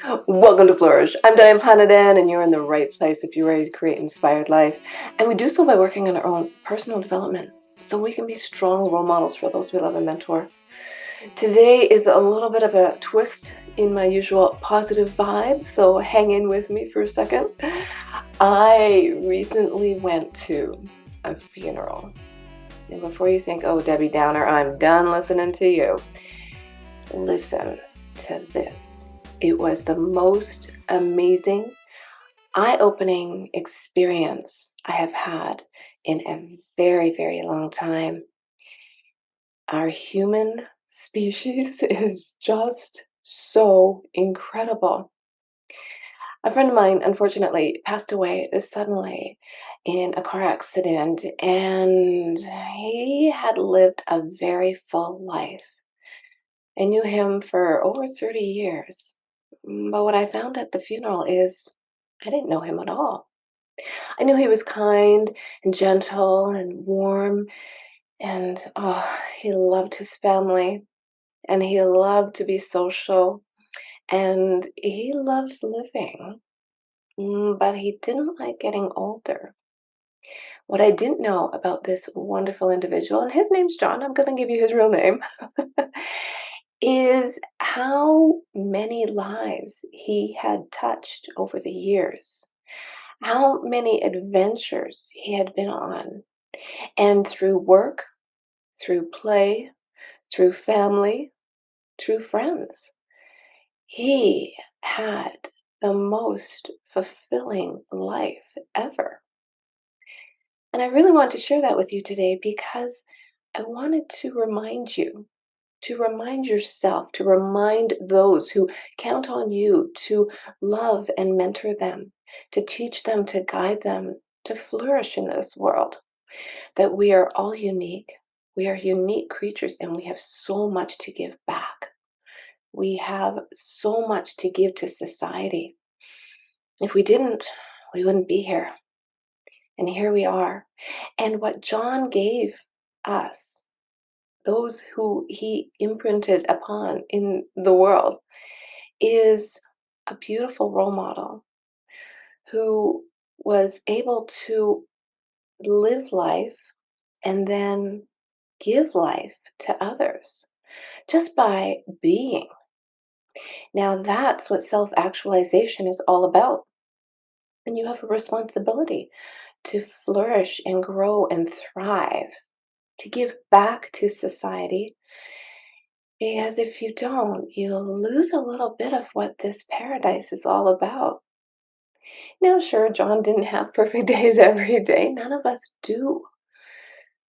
Welcome to Flourish. I'm Diane Planidin, and you're in the right place if you're ready to create an inspired life. And we do so by working on our own personal development so we can be strong role models for those we love and mentor. Today is a little bit of a twist in my usual positive vibes, so hang in with me for a second. I recently went to a funeral. And before you think, oh, Debbie Downer, I'm done listening to you, listen to this. It was the most amazing, eye-opening experience I have had in a very, very long time. Our human species is just so incredible. A friend of mine, unfortunately, passed away suddenly in a car accident, and he had lived a very full life. I knew him for over 30 years. But what I found at the funeral is I didn't know him at all. I knew he was kind and gentle and warm, and he loved his family, and he loved to be social, and he loved living. But he didn't like getting older. What I didn't know about this wonderful individual, and his name's John, I'm going to give you his real name, is how many lives he had touched over the years, how many adventures he had been on, and through work, through play, through family, through friends. He had the most fulfilling life ever. And I really want to share that with you today because I wanted to remind you, to remind yourself, to remind those who count on you to love and mentor them, to teach them, to guide them, to flourish in this world, that we are all unique. We are unique creatures and we have so much to give back. We have so much to give to society. If we didn't, we wouldn't be here. And here we are. And what John gave us, those who he imprinted upon in the world, is a beautiful role model who was able to live life and then give life to others just by being. Now, that's what self-actualization is all about. And you have a responsibility to flourish and grow and thrive, to give back to society. Because if you don't, you'll lose a little bit of what this paradise is all about. Now, sure, John didn't have perfect days every day. None of us do.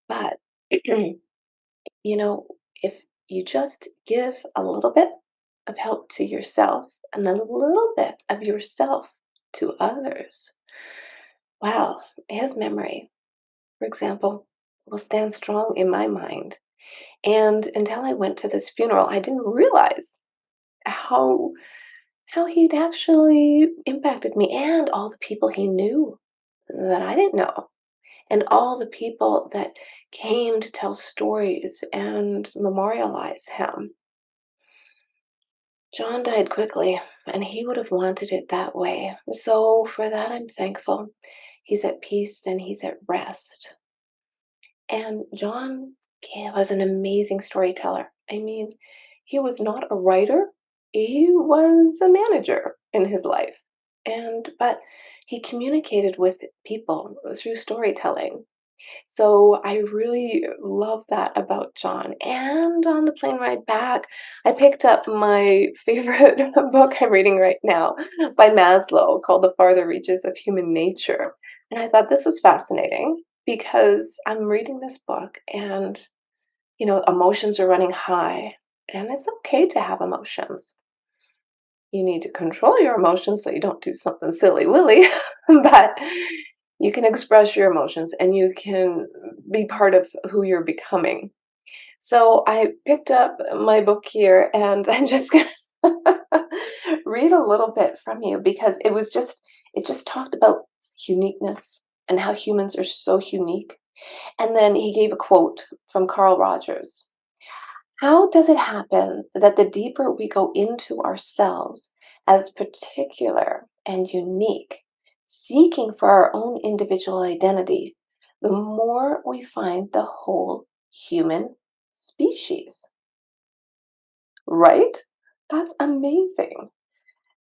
But, if you just give a little bit of help to yourself and then a little bit of yourself to others, wow, his memory, for example, will stand strong in my mind. And until I went to this funeral, I didn't realize how how he'd actually impacted me and all the people he knew that I didn't know, and all the people that came to tell stories and memorialize him. John died quickly, and he would have wanted it that way. So for that, I'm thankful. He's at peace and he's at rest. And John was an amazing storyteller. I mean, he was not a writer, he was a manager in his life. But he communicated with people through storytelling. So I really love that about John. And on the plane ride back, I picked up my favorite book I'm reading right now by Maslow called The Farther Reaches of Human Nature. And I thought this was fascinating because I'm reading this book and, emotions are running high. And it's okay to have emotions. You need to control your emotions so you don't do something silly willy, but you can express your emotions and you can be part of who you're becoming. So I picked up my book here and I'm just going to read a little bit from you because it just talked about uniqueness and how humans are so unique. And then he gave a quote from Carl Rogers. How does it happen that the deeper we go into ourselves as particular and unique, seeking for our own individual identity, the more we find the whole human species. Right? That's amazing.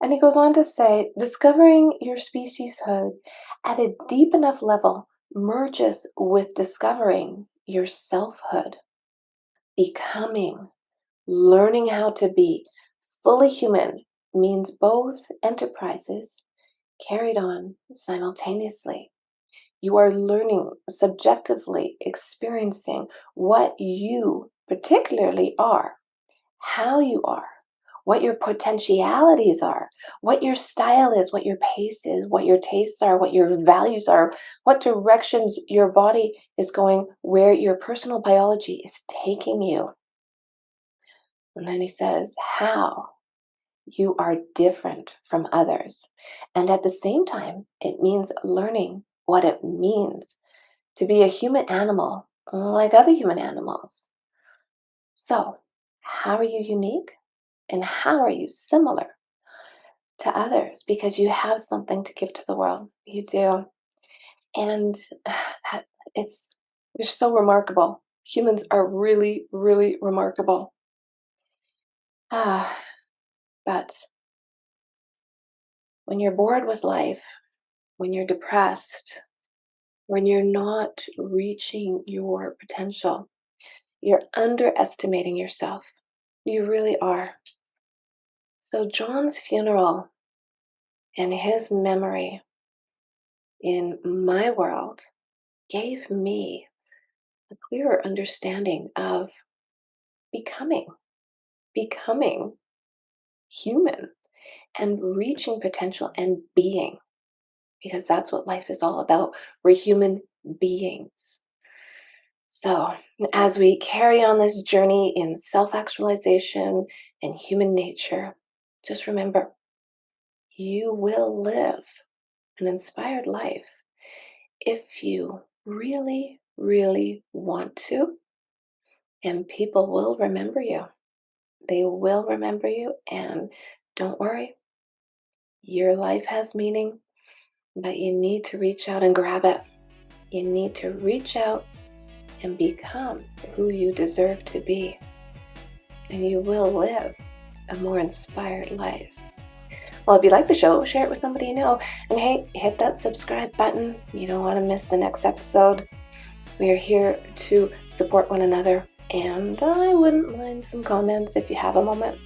And he goes on to say, discovering your specieshood at a deep enough level merges with discovering your selfhood, becoming, learning how to be fully human means both enterprises carried on simultaneously. You are learning subjectively, experiencing what you particularly are, how you are, what your potentialities are, what your style is, what your pace is, what your tastes are, what your values are, what directions your body is going, where your personal biology is taking you. And then he says, how you are different from others. And at the same time, it means learning what it means to be a human animal like other human animals. So, how are you unique? And how are you similar to others? Because you have something to give to the world. You do. And that, it's, you're so remarkable. Humans are really, really remarkable. Ah, but when you're bored with life, when you're depressed, when you're not reaching your potential, you're underestimating yourself. You really are. So, John's funeral and his memory in my world gave me a clearer understanding of becoming, becoming human and reaching potential and being, because that's what life is all about. We're human beings. So, as we carry on this journey in self actualization and human nature, just remember you will live an inspired life if you really, really want to, and people will remember you. They will remember you, and don't worry, your life has meaning, but you need to reach out and grab it. You need to reach out and become who you deserve to be, and you will live a more inspired life. Well, if you like the show, share it with somebody you know. And hey, hit that subscribe button. You don't want to miss the next episode. We are here to support one another, and I wouldn't mind some comments if you have a moment.